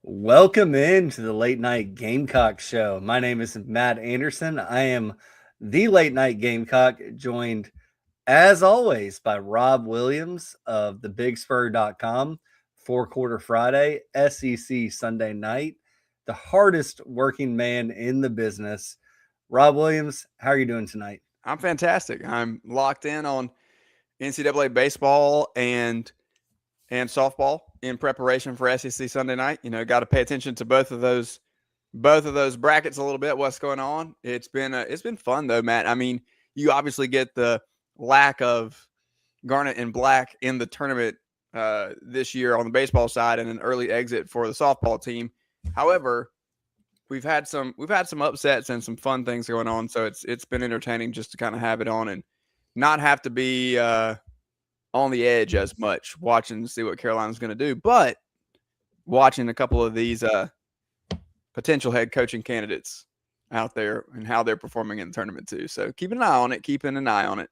Welcome into the late night Gamecock show. My name is Matt Anderson. I am the late night Gamecock, joined as always by Rob Williams of thebigspur.com. Four-quarter Friday, SEC Sunday night, the hardest working man in the business. Rob Williams, how are you doing tonight? I'm fantastic. I'm locked in on NCAA baseball and softball in preparation for SEC Sunday night. Got to pay attention to both of those brackets a little bit. What's going on? It's been fun though, Matt. I mean, you obviously get the lack of Garnet and Black in the tournament this year on the baseball side, and an early exit for the softball team. However, we've had some upsets and some fun things going on, so it's been entertaining just to kind of have it on and not have to be on the edge as much watching to see what Carolina's going to do, but watching a couple of these potential head coaching candidates out there and how they're performing in the tournament too. So keeping an eye on it.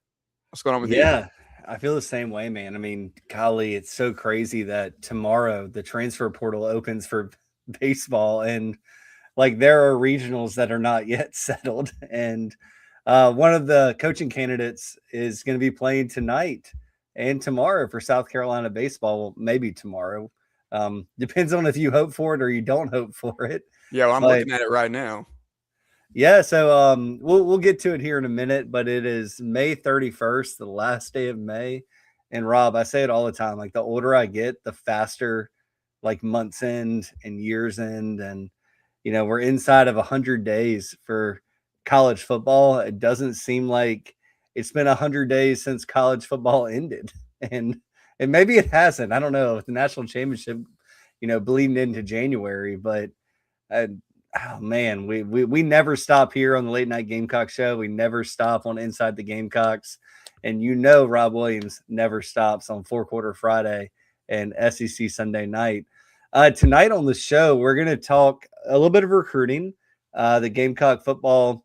What's going on with you? Yeah, I feel the same way, man. I mean, golly, it's so crazy that tomorrow the transfer portal opens for baseball, and like there are regionals that are not yet settled. And one of the coaching candidates is going to be playing tonight and tomorrow for South Carolina baseball. Well, maybe tomorrow. Depends on if you hope for it or you don't hope for it. Yeah, well, I'm But looking at it right now. yeah, so we'll get to it here in a minute, but it is May 31st, the last day of May. And Rob, I say it all the time, like the older I get, the faster like months end and years end, and we're inside of 100 days for college football. It doesn't seem like it's been 100 days since college football ended. And maybe it hasn't. I don't know, with the national championship, bleeding into January, but uh, oh man, we never stop here on the late night Gamecock show. We never stop on Inside the Gamecocks, and Rob Williams never stops on Four-quarter Friday and SEC Sunday night. Tonight on the show, we're going to talk a little bit of recruiting. The Gamecock football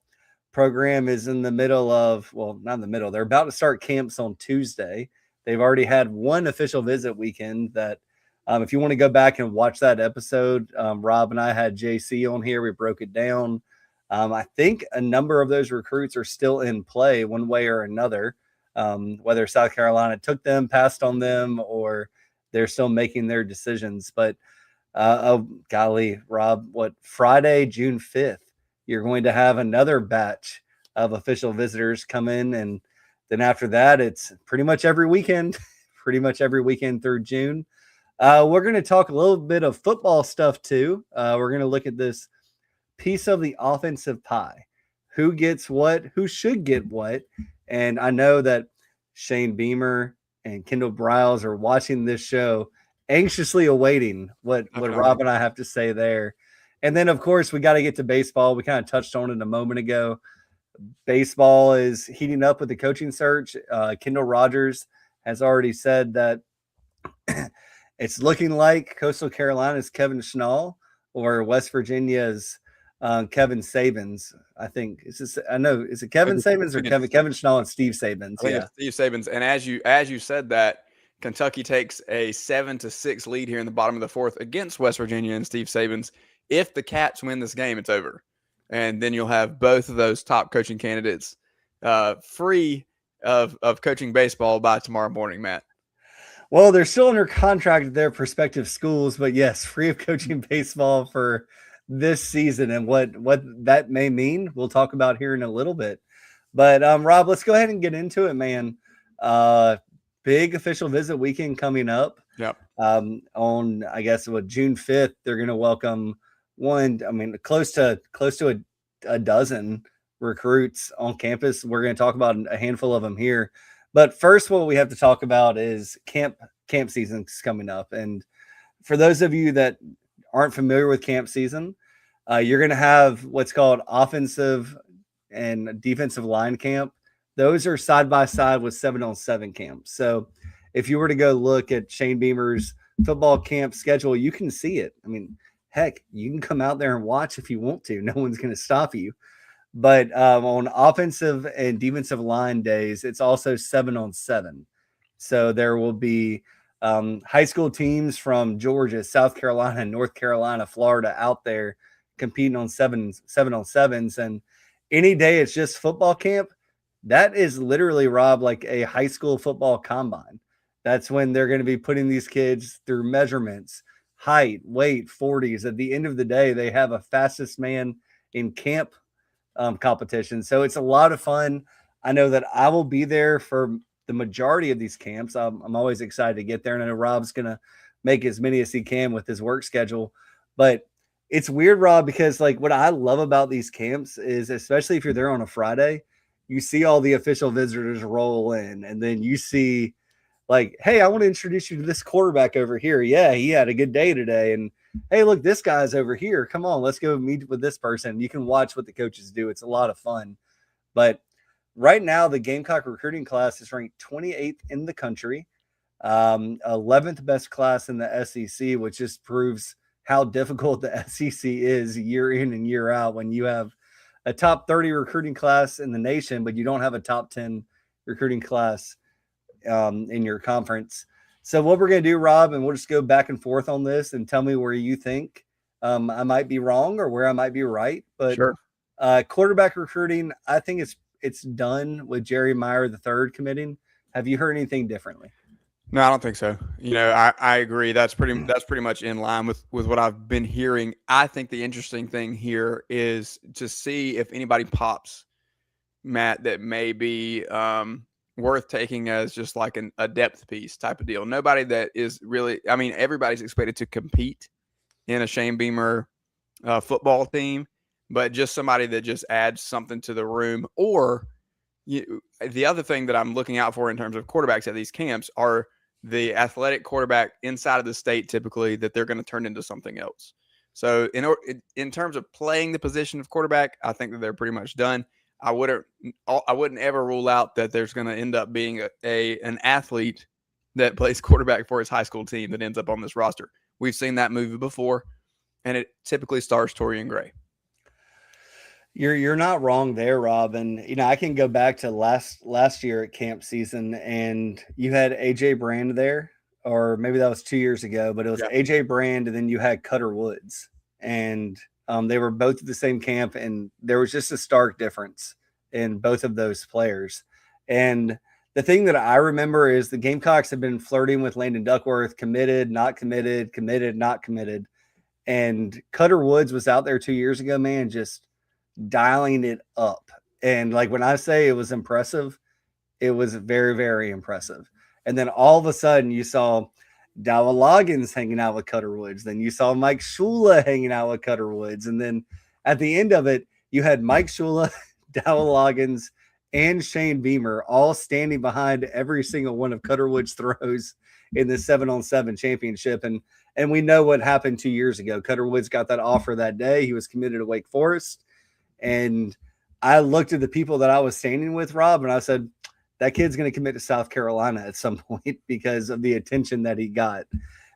program is in the middle of, well, not in the middle. They're about to start camps on Tuesday. They've already had one official visit weekend that if you want to go back and watch that episode, Rob and I had JC on here. We broke it down. I think a number of those recruits are still in play one way or another, whether South Carolina took them, passed on them, or they're still making their decisions. But oh, golly, Rob, Friday, June 5th, you're going to have another batch of official visitors come in. And then after that, it's pretty much every weekend, through June. We're going to talk a little bit of football stuff too. We're going to look at this piece of the offensive pie. Who gets what? Who should get what? And I know that Shane Beamer and Kendall Briles are watching this show, anxiously awaiting what Rob and I have to say there. And then, of course, we got to get to baseball. We kind of touched on it a moment ago. Baseball is heating up with the coaching search. Kendall Rogers has already said that it's looking like Coastal Carolina's Kevin Schnall or West Virginia's Kevin Sabins. I think is it Kevin Sabins or Kevin Schnall and Steve Sabins? I think it's Steve Sabins. And as you said that, Kentucky takes a 7-6 lead here in the bottom of the fourth against West Virginia and Steve Sabins. If the Cats win this game, it's over. And then you'll have both of those top coaching candidates free of coaching baseball by tomorrow morning, Matt. Well, they're still under contract at their prospective schools, but yes, free of coaching baseball for this season. And what that may mean, we'll talk about here in a little bit. But Rob, let's go ahead and get into it, man. Big official visit weekend coming up. Yep. On I guess June 5th, they're going to welcome close to a dozen recruits on campus. We're going to talk about a handful of them here. But first, what we have to talk about is camp season's coming up. And for those of you that aren't familiar with camp season, you're going to have what's called offensive and defensive line camp. Those are side by side with 7-on-7 camps. So if you were to go look at Shane Beamer's football camp schedule, you can see it. I mean, heck, you can come out there and watch if you want to. No one's going to stop you. But on offensive and defensive line days, it's also 7-on-7. So there will be high school teams from Georgia, South Carolina, North Carolina, Florida out there competing on seven on sevens. And any day it's just football camp. That is literally, Rob, like a high school football combine. That's when they're going to be putting these kids through measurements, height, weight, 40s. At the end of the day, they have a fastest man in camp competition. So it's a lot of fun. I know that I will be there for the majority of these camps. I'm always excited to get there. And I know Rob's going to make as many as he can with his work schedule. But it's weird, Rob, because like what I love about these camps is, especially if you're there on a Friday, you see all the official visitors roll in, and then you see like, hey, I want to introduce you to this quarterback over here. Yeah, he had a good day today. And hey, look, this guy's over here. Come on, let's go meet with this person. You can watch what the coaches do. It's a lot of fun. But right now, the Gamecock recruiting class is ranked 28th in the country, 11th best class in the SEC, which just proves how difficult the SEC is year in and year out when you have a top 30 recruiting class in the nation, but you don't have a top 10 recruiting class in your conference. So what we're going to do, Rob, and we'll just go back and forth on this and tell me where you think I might be wrong or where I might be right. But Sure. Quarterback recruiting, I think it's done with Jerry Meyer III committing. Have you heard anything differently? No, I don't think so. I agree. That's pretty much in line with what I've been hearing. I think the interesting thing here is to see if anybody pops, Matt, that may be worth taking as just like a depth piece type of deal. Nobody that is really, I mean, everybody's expected to compete in a Shane Beamer football team, but just somebody that just adds something to the room. Or the other thing that I'm looking out for in terms of quarterbacks at these camps are the athletic quarterback inside of the state, typically, that they're going to turn into something else. So in terms of playing the position of quarterback, I think that they're pretty much done. I wouldn't ever rule out that there's going to end up being an athlete that plays quarterback for his high school team that ends up on this roster. We've seen that movie before, and it typically stars Torian Gray. You're not wrong there, Rob. And I can go back to last year at camp season, and you had AJ Brand there, or maybe that was 2 years ago, but it was AJ Brand, and then you had Cutter Woods, and they were both at the same camp, and there was just a stark difference in both of those players. And the thing that I remember is the Gamecocks have been flirting with Landon Duckworth, committed, not committed, committed, not committed. And Cutter Woods was out there 2 years ago, man, just dialing it up. And like when I say it was impressive, it was very, very impressive. And then all of a sudden you saw Dowell Loggins hanging out with Cutter Woods. Then you saw Mike Shula hanging out with Cutter Woods. And then at the end of it, you had Mike Shula, Dowell Loggins, and Shane Beamer all standing behind every single one of Cutter Woods' throws in the 7-on-7 championship. And we know what happened 2 years ago. Cutter Woods got that offer that day. He was committed to Wake Forest. And I looked at the people that I was standing with, Rob, and I said, that kid's going to commit to South Carolina at some point because of the attention that he got.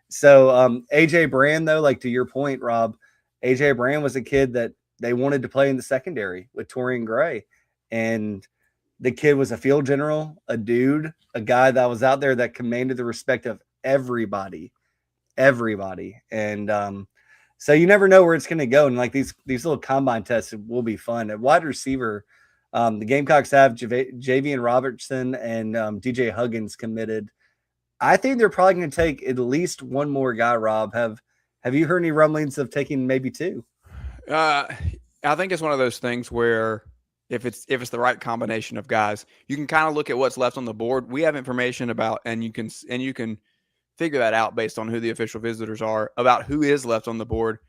So AJ Brand, though, like to your point, Rob, AJ Brand was a kid that they wanted to play in the secondary with Torian Gray. And the kid was a field general, a dude, a guy that was out there that commanded the respect of everybody. And so you never know where it's going to go. And like these little combine tests will be fun. At wide receiver, the Gamecocks have Javian Robertson and DJ Huggins committed. I think they're probably going to take at least one more guy, Rob. Have you heard any rumblings of taking maybe two? I think it's one of those things where if it's the right combination of guys, you can kind of look at what's left on the board. We have information about, and you can figure that out based on who the official visitors are about who is left on the board.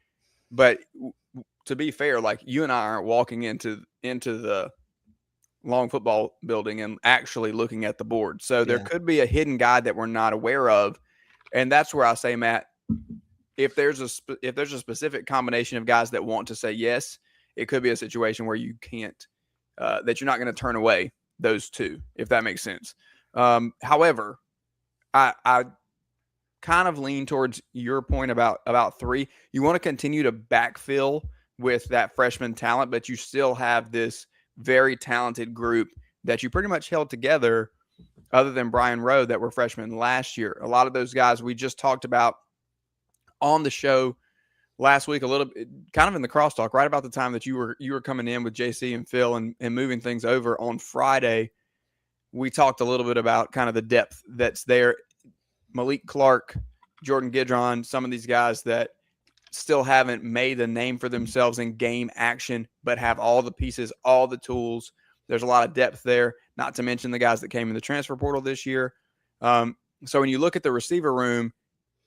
But to be fair, like you and I aren't walking into the Long football building and actually looking at the board. So there could be a hidden guy that we're not aware of. And that's where I say, Matt, if there's a specific combination of guys that want to say yes, it could be a situation where you can't, that you're not going to turn away those two, if that makes sense. However, I kind of lean towards your point about three. You want to continue to backfill with that freshman talent, but you still have this very talented group that you pretty much held together other than Brian Rowe, that were freshmen last year. A lot of those guys we just talked about on the show last week, a little bit, kind of in the crosstalk, right about the time that you were coming in with JC and Phil and moving things over on Friday. We talked a little bit about kind of the depth that's there. Malik Clark, Jordan Gidron, some of these guys that still haven't made a name for themselves in game action, but have all the pieces, all the tools. There's a lot of depth there, not to mention the guys that came in the transfer portal this year. So when you look at the receiver room,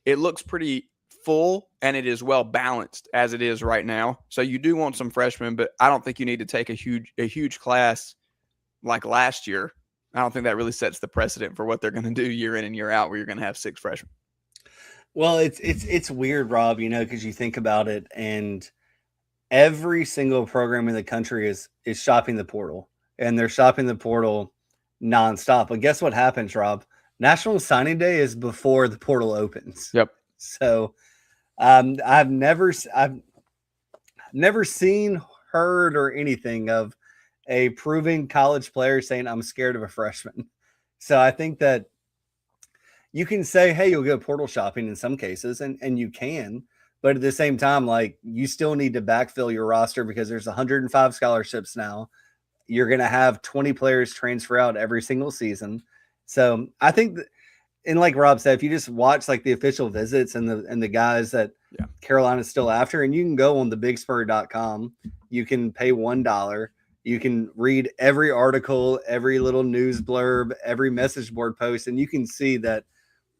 it looks pretty full, and it is well balanced as it is right now. So you do want some freshmen, but I don't think you need to take a huge class like last year. I don't think that really sets the precedent for what they're going to do year in and year out, where you're going to have 6 freshmen. Well, it's weird, Rob, because you think about it, and every single program in the country is shopping the portal, and they're shopping the portal nonstop. But guess what happens, Rob? National Signing Day is before the portal opens. Yep. So I've never seen, heard, or anything of a proven college player saying I'm scared of a freshman. So I think that you can say, hey, you'll go portal shopping in some cases, and you can, but at the same time, like, you still need to backfill your roster because there's 105 scholarships now. You're going to have 20 players transfer out every single season. So I think that, and like Rob said, if you just watch like the official visits and the guys that Carolina's still after, and you can go on thebigspur.com, you can pay $1. You can read every article, every little news blurb, every message board post, and you can see that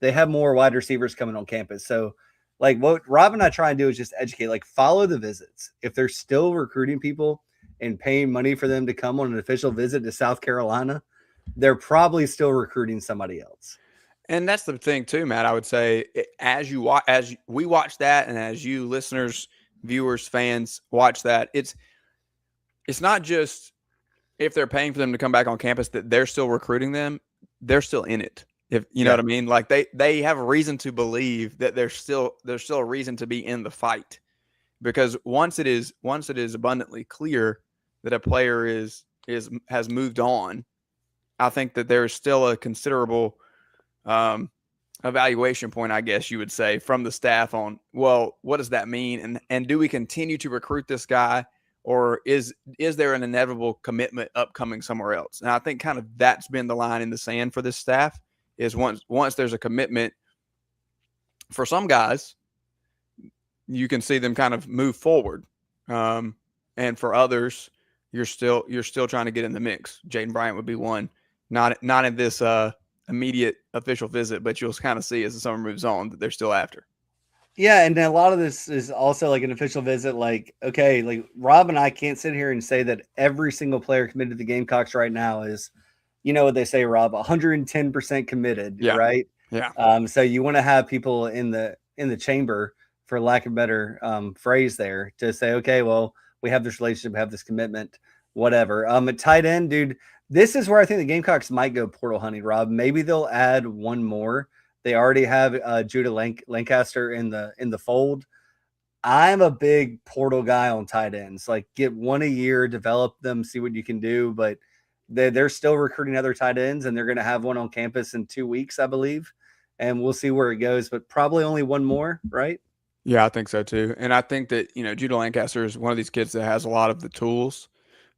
they have more wide receivers coming on campus. So like what Rob and I try and do is just educate, like follow the visits. If they're still recruiting people and paying money for them to come on an official visit to South Carolina, they're probably still recruiting somebody else. And that's the thing too, Matt. I would say as we watch that, and as you listeners, viewers, fans watch that, it's not just if they're paying for them to come back on campus that they're still recruiting them. They're still in it. If you know what I mean, like they have a reason to believe that there's still a reason to be in the fight, because once it is abundantly clear that a player has moved on, I think that there's still a considerable evaluation point, I guess you would say, from the staff on, well, what does that mean, and do we continue to recruit this guy, or is there an inevitable commitment upcoming somewhere else? And I think kind of that's been the line in the sand for this staff. Is once there's a commitment for some guys, you can see them kind of move forward, and for others, you're still trying to get in the mix. Jaden Bryant would be one, not in this immediate official visit, but you'll kind of see as the summer moves on that they're still after. Yeah, and a lot of this is also like an official visit. Like, okay, like Rob and I can't sit here and say that every single player committed to the Gamecocks right now is, you know what they say, Rob, 110% committed, right? Yeah. So you want to have people in the chamber, for lack of a better phrase there, to say, okay, well, we have this relationship, we have this commitment, whatever. At tight end, dude, this is where I think the Gamecocks might go portal hunting, Rob. Maybe they'll add one more. They already have Judah Lancaster in the fold. I'm a big portal guy on tight ends. Like, get one a year, develop them, see what you can do, but they're still recruiting other tight ends, and they're going to have one on campus in 2 weeks, I believe. And we'll see where it goes, but probably only one more, right? Yeah, I think so too. And I think that, Judah Lancaster is one of these kids that has a lot of the tools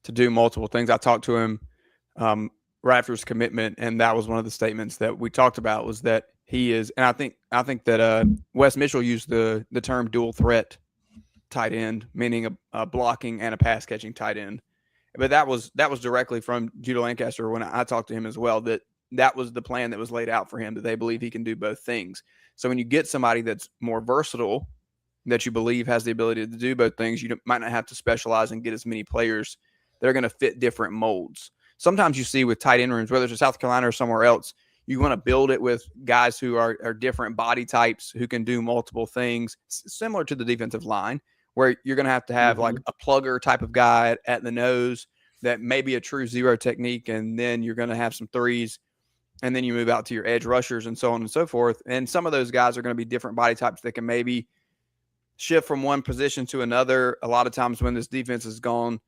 to do multiple things. I talked to him right after his commitment, and that was one of the statements that we talked about, was that he is, and I think that Wes Mitchell used the term dual threat tight end, meaning a blocking and a pass catching tight end. But that was directly from Judah Lancaster when I talked to him as well, that was the plan that was laid out for him, that they believe he can do both things. So when you get somebody that's more versatile, that you believe has the ability to do both things, you might not have to specialize and get as many players that are going to fit different molds. Sometimes you see with tight end rooms, whether it's in South Carolina or somewhere else, you want to build it with guys who are different body types, who can do multiple things, similar to the defensive line, where you're going to have like a plugger type of guy at the nose that may be a true zero technique, and then you're going to have some threes, and then you move out to your edge rushers and so on and so forth. And some of those guys are going to be different body types that can maybe shift from one position to another. A lot of times when this defense has gone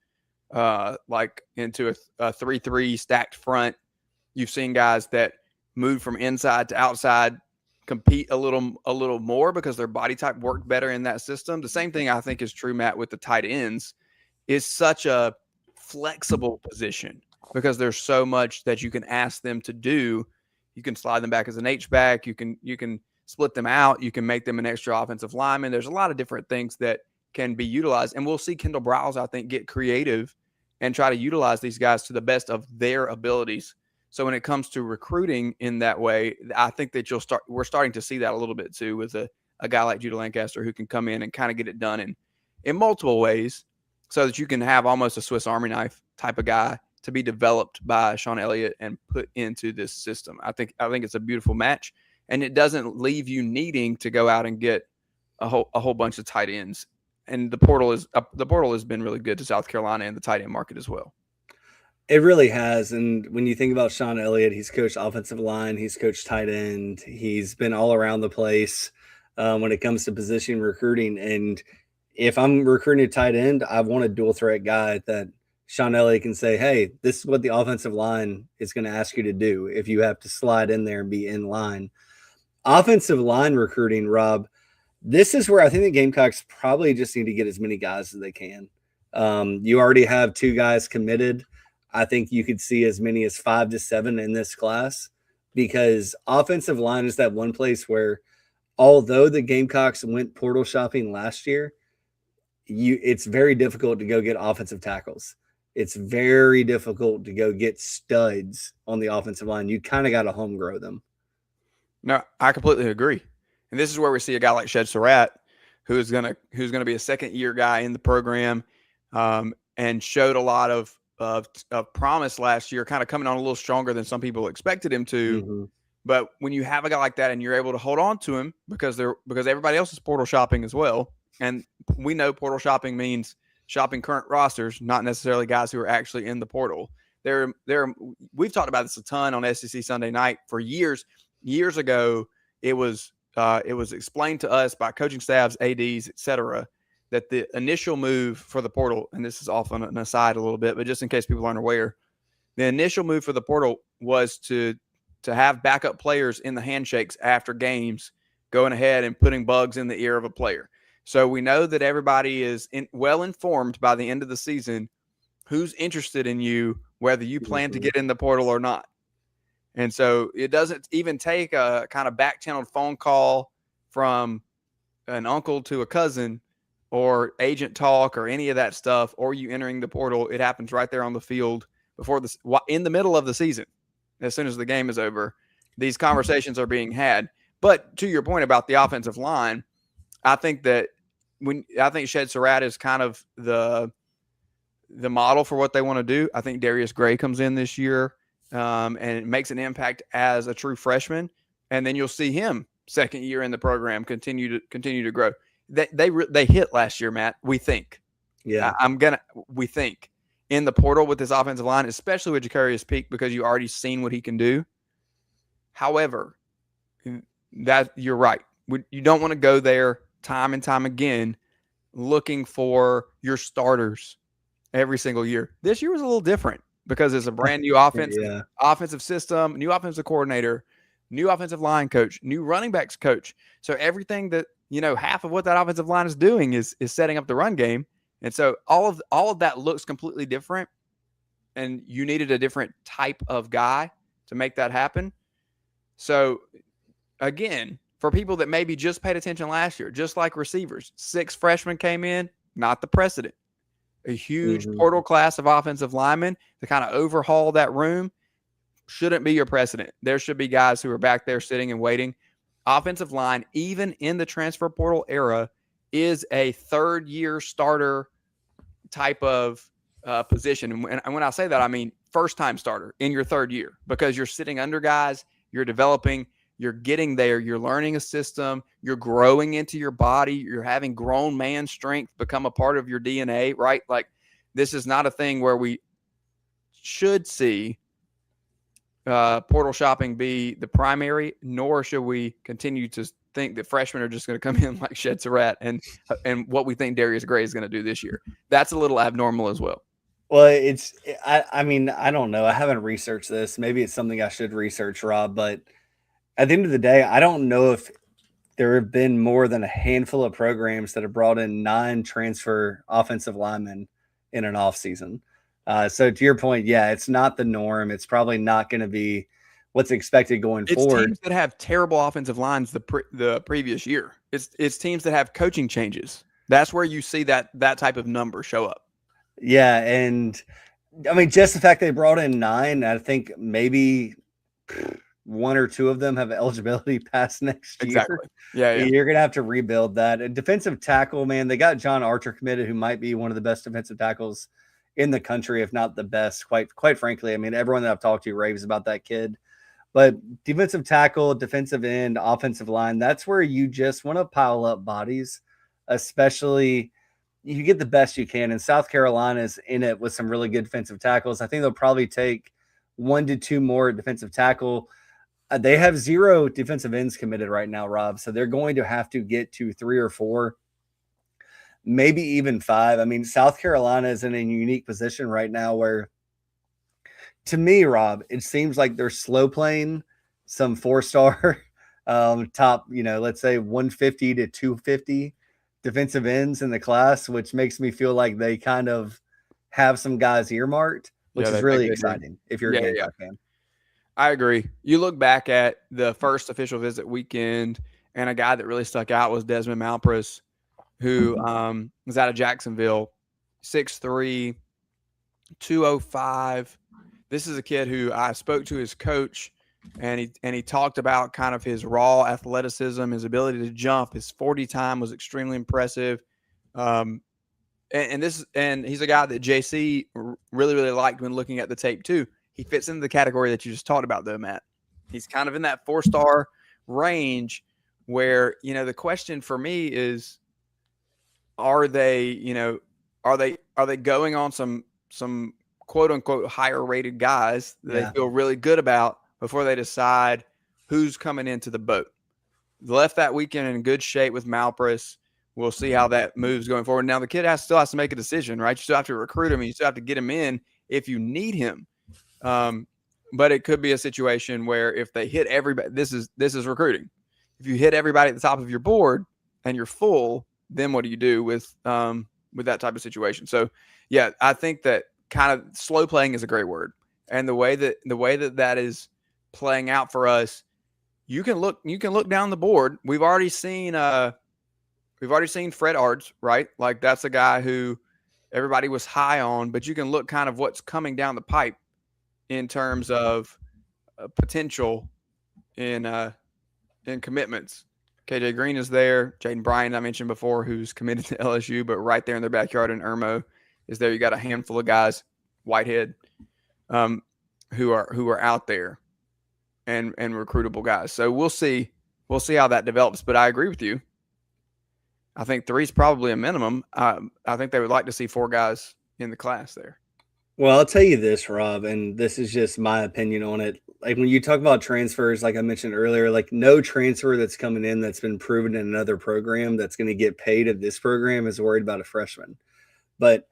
like into a 3-3 stacked front, you've seen guys that move from inside to outside, compete a little more because their body type worked better in that system. The same thing I think is true, Matt, with the tight ends. Is such a flexible position because there's so much that you can ask them to do. You can slide them back as an H-back. You can split them out. You can make them an extra offensive lineman. There's a lot of different things that can be utilized. And we'll see Kendall Browse, I think, get creative and try to utilize these guys to the best of their abilities. So when it comes to recruiting in that way, I think that we're starting to see that a little bit too with a guy like Judah Lancaster who can come in and kind of get it done in multiple ways, so that you can have almost a Swiss Army knife type of guy to be developed by Sean Elliott and put into this system. I think it's a beautiful match, and it doesn't leave you needing to go out and get a whole bunch of tight ends. And the portal has been really good to South Carolina and the tight end market as well. It really has. And when you think about Sean Elliott, he's coached offensive line, he's coached tight end, he's been all around the place when it comes to position recruiting. And if I'm recruiting a tight end, I want a dual threat guy that Sean Elliott can say, hey, this is what the offensive line is going to ask you to do if you have to slide in there and be in line. Offensive line recruiting, Rob, this is where I think the Gamecocks probably just need to get as many guys as they can. You already have 2 guys committed. I think you could see as many as 5 to 7 in this class, because offensive line is that one place where, although the Gamecocks went portal shopping last year, it's very difficult to go get offensive tackles. It's very difficult to go get studs on the offensive line. You kind of got to home grow them. No, I completely agree. And this is where we see a guy like Shed Surratt, who's gonna be a second-year guy in the program, and showed a lot of promise last year, kind of coming on a little stronger than some people expected him to. Mm-hmm. But when you have a guy like that and you're able to hold on to him because everybody else is portal shopping as well, and we know portal shopping means shopping current rosters, not necessarily guys who are actually in the portal. We've talked about this a ton on SEC Sunday Night for years. Years ago, it was explained to us by coaching staffs, ADs, etc., that the initial move for the portal, and this is off on an aside a little bit, but just in case people aren't aware, the initial move for the portal was to have backup players in the handshakes after games, going ahead and putting bugs in the ear of a player. So we know that everybody is well informed by the end of the season who's interested in you, whether you plan to get in the portal or not. And so it doesn't even take a kind of back-channeled phone call from an uncle to a cousin or agent talk or any of that stuff, or you entering the portal. It happens right there on the field in the middle of the season. As soon as the game is over, these conversations are being had. But to your point about the offensive line, I think that Shed Surratt is kind of the model for what they want to do. I think Darius Gray comes in this year and makes an impact as a true freshman, and then you'll see him second year in the program continue to grow. They hit last year, Matt. We think, we think in the portal with this offensive line, especially with Jacarius Peak, because you already seen what he can do. However, that you're right. You don't want to go there time and time again looking for your starters every single year. This year was a little different because it's a brand new offensive system, new offensive coordinator, new offensive line coach, new running backs coach. So everything that, half of what that offensive line is doing is setting up the run game. And so all of that looks completely different, and you needed a different type of guy to make that happen. So again, for people that maybe just paid attention last year, just like receivers, 6 freshmen came in, not the precedent. A huge portal class of offensive linemen to kind of overhaul that room shouldn't be your precedent. There should be guys who are back there sitting and waiting. Offensive line, even in the transfer portal era, is a third-year starter type of position. And when I say that, I mean first-time starter in your third year, because you're sitting under guys, you're developing, you're getting there, you're learning a system, you're growing into your body, you're having grown man strength become a part of your DNA, right? Like, this is not a thing where we should see portal shopping be the primary, nor should we continue to think that freshmen are just going to come in like Shed Surratt and what we think Darius Gray is going to do this year. That's a little abnormal as well. Well, I mean, I don't know. I haven't researched this. Maybe it's something I should research, Rob. But at the end of the day, I don't know if there have been more than a handful of programs that have brought in 9 transfer offensive linemen in an offseason. So to your point, yeah, it's not the norm. It's probably not going to be what's expected going It's forward. teams that have terrible offensive lines the previous year. It's teams that have coaching changes. That's where you see that type of number show up. Yeah, and I mean, just the fact they brought in 9, I think maybe one or two of them have eligibility past next year. Exactly. Yeah. You're going to have to rebuild that. And defensive tackle, man, they got John Archer committed, who might be one of the best defensive tackles in the country, if not the best. Quite frankly, I mean, everyone that I've talked to raves about that kid. But defensive tackle, defensive end, offensive line, that's where you just want to pile up bodies, especially you get the best you can. And South Carolina's in it with some really good defensive tackles. I think they'll probably take 1 to 2 more defensive tackle. They have 0 defensive ends committed right now, Rob. So they're going to have to get to 3 or 4, maybe even 5. I mean, South Carolina is in a unique position right now where, to me, Rob, it seems like they're slow playing some 4-star top, let's say 150 to 250 defensive ends in the class, which makes me feel like they kind of have some guys earmarked, which is really exciting if you're a Gamecock fan. I agree. You look back at the first official visit weekend, and a guy that really stuck out was Desmond Malpris, who was out of Jacksonville, 6'3", 205. This is a kid who I spoke to his coach, and he talked about kind of his raw athleticism, his ability to jump. His 40 time was extremely impressive. And he's a guy that JC really liked when looking at the tape too. He fits into the category that you just talked about, though, Matt. He's kind of in that 4-star range where, the question for me is, are they going on some quote unquote higher rated guys that they feel really good about before they decide who's coming into the boat? Left that weekend in good shape with Malpris. We'll see how that moves going forward. Now the kid still has to make a decision, right? You still have to recruit him, and you still have to get him in if you need him. But it could be a situation where if they hit everybody, this is recruiting. If you hit everybody at the top of your board and you're full, then what do you do with that type of situation? So yeah, I think that kind of slow playing is a great word. And the way that is playing out for us, you can look down the board. We've already seen Fred Arts, right? Like that's a guy who everybody was high on, but you can look kind of what's coming down the pipe in terms of potential in commitments. KJ Green is there. Jaden Bryant, I mentioned before, who's committed to LSU, but right there in their backyard in Irmo is there. You got a handful of guys, Whitehead, who are out there and recruitable guys. So we'll see how that develops. But I agree with you. I think 3 is probably a minimum. I think they would like to see 4 guys in the class there. Well, I'll tell you this, Rob, and this is just my opinion on it. Like when you talk about transfers, like I mentioned earlier, like no transfer that's coming in that's been proven in another program that's going to get paid at this program is worried about a freshman. But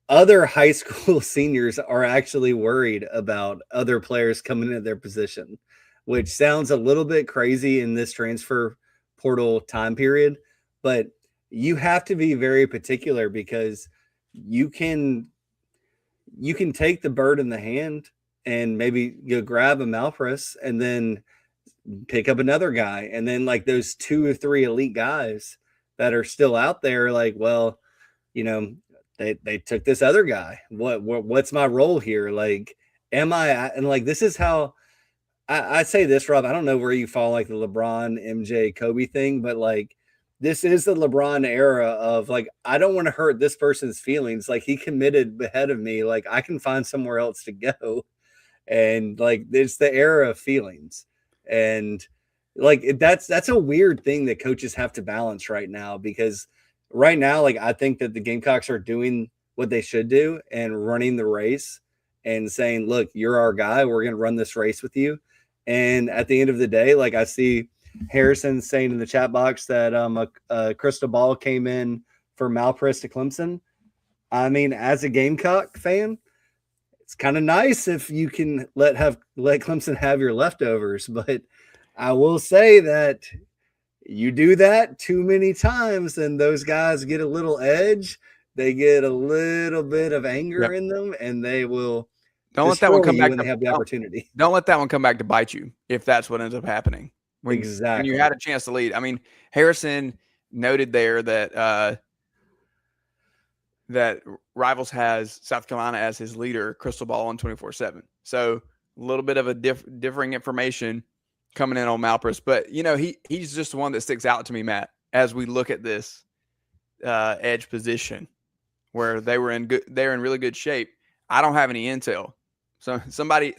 other high school seniors are actually worried about other players coming into their position, which sounds a little bit crazy in this transfer portal time period. But you have to be very particular because you can take the bird in the hand and maybe grab a Malpris and then pick up another guy. And then like those 2 or 3 elite guys that are still out there, like, well, they took this other guy. What's my role here? Like, am I, and like, this is how I say this, Rob, I don't know where you fall, like the LeBron, MJ, Kobe thing, but like, this is the LeBron era of like, I don't want to hurt this person's feelings. Like he committed ahead of me. Like I can find somewhere else to go. And like, it's the era of feelings. And like, that's a weird thing that coaches have to balance right now, because right now, like, I think that the Gamecocks are doing what they should do and running the race and saying, look, you're our guy. We're going to run this race with you. And at the end of the day, like I see Harrison saying in the chat box that a crystal ball came in for Malpris to Clemson. I mean, as a Gamecock fan, it's kind of nice if you can let Clemson have your leftovers, but I will say that you do that too many times and those guys get a little edge, they get a little bit of anger Yep. in them, and they will Don't let that one destroy come you back when to they have the opportunity. don't let that one come back to bite you if that's what ends up happening. When you Exactly. had a chance to lead. I mean, Harrison noted there that that Rivals has South Carolina as his leader, crystal ball on 24/7. So a little bit of a differing information coming in on Malpris, but he's just one that sticks out to me, Matt, as we look at this edge position where they're in really good shape. I don't have any intel, so somebody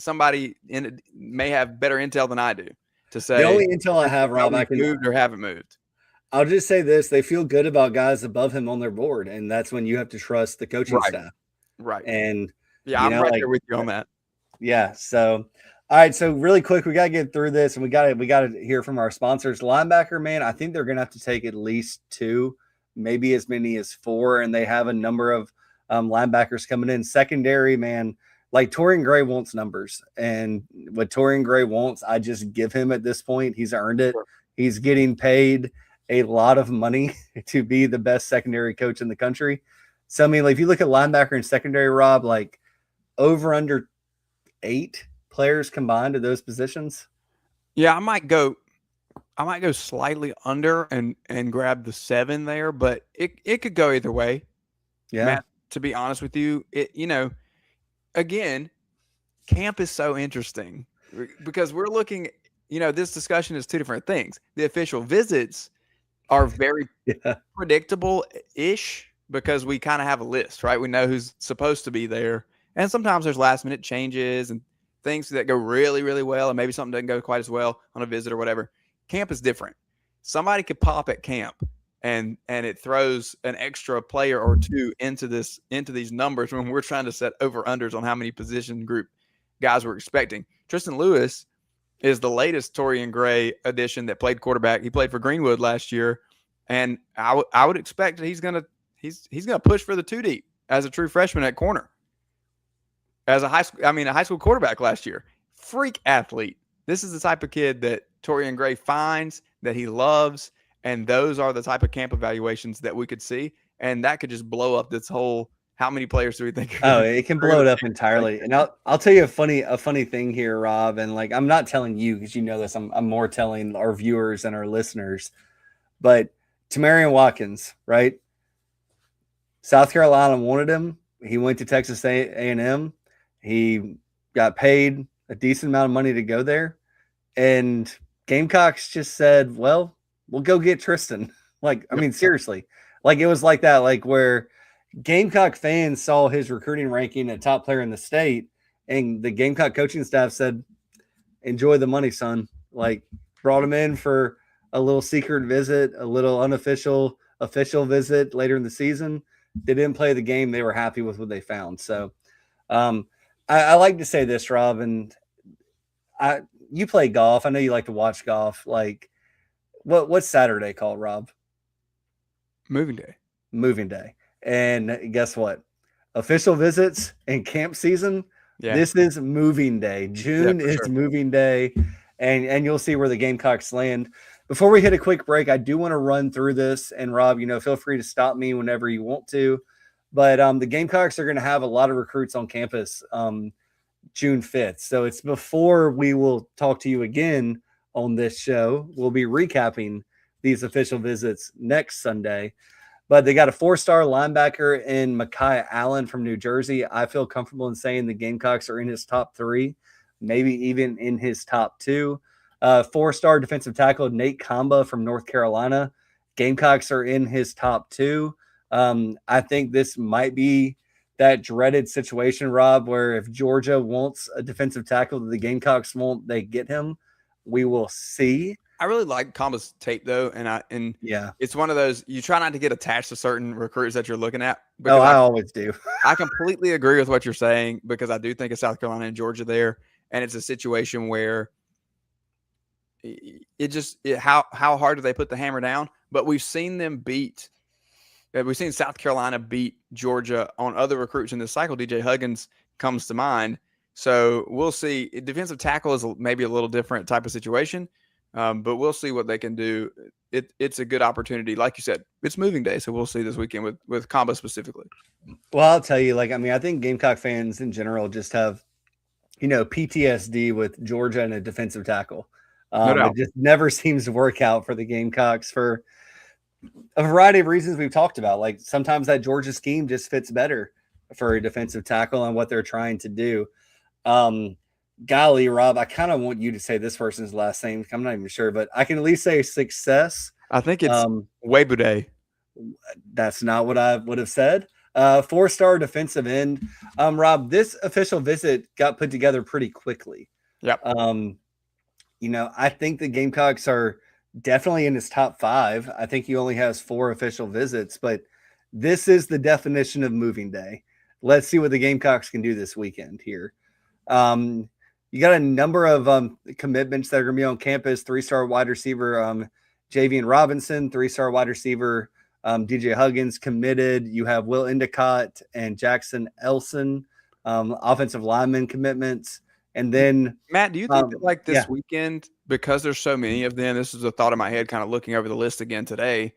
may have better intel than I do to The say only intel I have, how Rob, we've moved or haven't moved. I'll just say this: they feel good about guys above him on their board, and that's when you have to trust the coaching Right, staff. right. And Yeah, I'm right there with you on that. Yeah. So, all right. So really quick, we gotta get through this, and we gotta hear from our sponsors. Linebacker, man, I think they're gonna have to take at least 2, maybe as many as 4, and they have a number of linebackers coming in. Secondary, man, like Torian Gray wants numbers, and what Torian Gray wants, I just give him at this point. He's earned it. Sure. He's getting paid a lot of money to be the best secondary coach in the country. So I mean, like, if you look at linebacker and secondary, Rob, like over under 8 players combined at those positions. Yeah, I might go slightly under and grab the 7 there, but it could go either way. Yeah. Matt, to be honest with you, again, camp is so interesting because we're looking, this discussion is 2 different things. The official visits are very predictable-ish because we kind of have a list, right? We know who's supposed to be there. And sometimes there's last-minute changes and things that go really, really well, and maybe something doesn't go quite as well on a visit or whatever. Camp is different. Somebody could pop at camp and it throws an extra player or 2 into these numbers when we're trying to set over-unders on how many position group guys we're expecting. Tristan Lewis is the latest Torian Gray addition that played quarterback. He played for Greenwood last year, and I would expect that he's gonna push for the 2 deep as a true freshman at corner. As a high school quarterback last year, freak athlete. This is the type of kid that Torian Gray finds, that he loves, and those are the type of camp evaluations that we could see, and that could just blow up this whole. How many players do we think? Oh, it can blow it up entirely. And I'll tell you a funny thing here, Rob. And like, I'm not telling you because you know this. I'm more telling our viewers and our listeners. But Tamarian Watkins, right? South Carolina wanted him. He went to Texas A&M. He got paid a decent amount of money to go there, and Gamecocks just said, "Well, we'll go get Tristan." Like, I mean, seriously, like it was like that, like where Gamecock fans saw his recruiting ranking a top player in the state, and the Gamecock coaching staff said, "Enjoy the money, son." Like, brought him in for a little secret visit, a little unofficial official visit later in the season. They didn't play the game. They were happy with what they found. So, um, I like to say this, Rob, and you play golf. I know you like to watch golf. Like, what's Saturday called, Rob? Moving day. Moving day. And guess what? Official visits and camp season. Yeah. This is moving day. June is sure. moving day, and you'll see where the Gamecocks land. Before we hit a quick break, I do want to run through this. And Rob, feel free to stop me whenever you want to. But the Gamecocks are going to have a lot of recruits on campus June 5th. So it's before we will talk to you again on this show. We'll be recapping these official visits next Sunday. But they got a 4-star linebacker in Micaiah Allen from New Jersey. I feel comfortable in saying the Gamecocks are in his top 3, maybe even in his top 2. 4-star defensive tackle Nate Kamba from North Carolina. Gamecocks are in his top 2. I think this might be that dreaded situation, Rob, where if Georgia wants a defensive tackle that the Gamecocks won't, they get him. We will see. I really like Kamba's tape though, and yeah, it's one of those you try not to get attached to certain recruits that you're looking at. Oh, I always do. I completely agree with what you're saying because I do think of South Carolina and Georgia there, and it's a situation where how hard do they put the hammer down? But we've seen them beat we've seen South Carolina beat Georgia on other recruits in this cycle. DJ Huggins comes to mind. So we'll see. Defensive tackle is maybe a little different type of situation, but we'll see what they can do. It's a good opportunity. Like you said, it's moving day, so we'll see this weekend with combo specifically. Well, I'll tell you, like, I mean, I think Gamecock fans in general just have, PTSD with Georgia and a defensive tackle. No doubt. It just never seems to work out for the Gamecocks for a variety of reasons we've talked about. Like sometimes that Georgia scheme just fits better for a defensive tackle and what they're trying to do. Golly, Rob, I kind of want you to say this person's last name. I'm not even sure, but I can at least say success. I think it's Webude. That's not what I would have said. 4-star defensive end. Rob, this official visit got put together pretty quickly. Yep. I think the Gamecocks are definitely in his top 5. I think he only has 4 official visits, but this is the definition of moving day. Let's see what the Gamecocks can do this weekend here. You got a number of commitments that are going to be on campus. 3-star wide receiver Javian Robinson, 3-star wide receiver DJ Huggins committed. You have Will Endicott and Jackson Elson, offensive lineman commitments. And then Matt, do you think that this weekend, because there's so many of them, this is a thought in my head kind of looking over the list again today,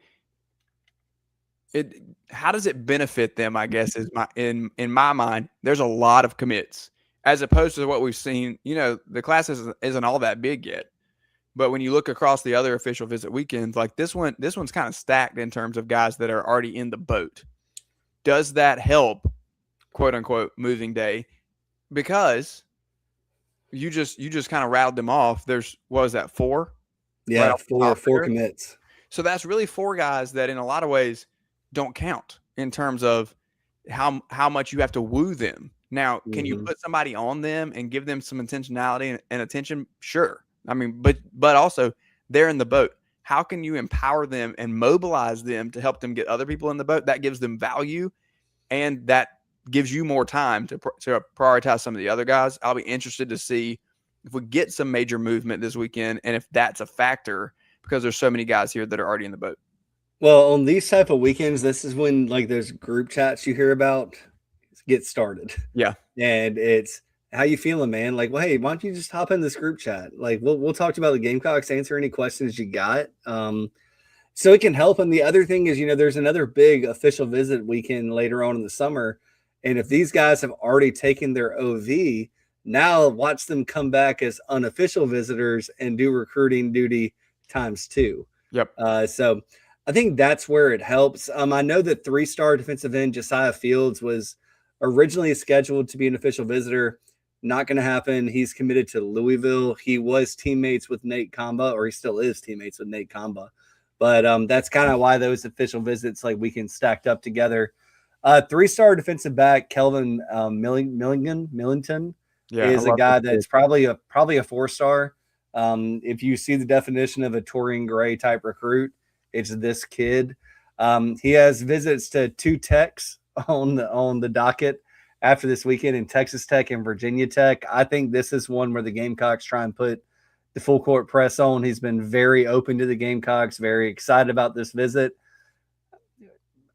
how does it benefit them, I guess, is in my mind, there's a lot of commits as opposed to what we've seen. The class isn't all that big yet. But when you look across the other official visit weekends, like this one's kind of stacked in terms of guys that are already in the boat. Does that help, quote unquote, moving day? Because you just kind of rattled them off. There's, what was that, 4? Yeah, right four commits. So that's really 4 guys that in a lot of ways don't count in terms of how much you have to woo them. Now, can you put somebody on them and give them some intentionality and attention? Sure. I mean, but also they're in the boat. How can you empower them and mobilize them to help them get other people in the boat? That gives them value, and that gives you more time to prioritize some of the other guys. I'll be interested to see if we get some major movement this weekend and if that's a factor because there's so many guys here that are already in the boat. Well, on these type of weekends, this is when like those group chats you hear about get started. Yeah. And it's, how you feeling, man? Like, well, hey, why don't you just hop in this group chat? Like, we'll talk about the Gamecocks, answer any questions you got. So it can help. And the other thing is, there's another big official visit weekend later on in the summer. And if these guys have already taken their OV, now watch them come back as unofficial visitors and do recruiting duty times 2. Yep. So I think that's where it helps. I know that 3-star defensive end Josiah Fields was originally scheduled to be an official visitor. Not going to happen. He's committed to Louisville. He was teammates with Nate Kamba, or he still is teammates with Nate Kamba. But that's kind of why those official visits weekend stacked up together. 3-star defensive back Kelvin Millington is a guy that's probably a 4-star. If you see the definition of a Torian Gray type recruit, it's this kid. He has visits to 2 techs on the docket after this weekend in Texas Tech and Virginia Tech. I think this is one where the Gamecocks try and put the full court press on. He's been very open to the Gamecocks, very excited about this visit.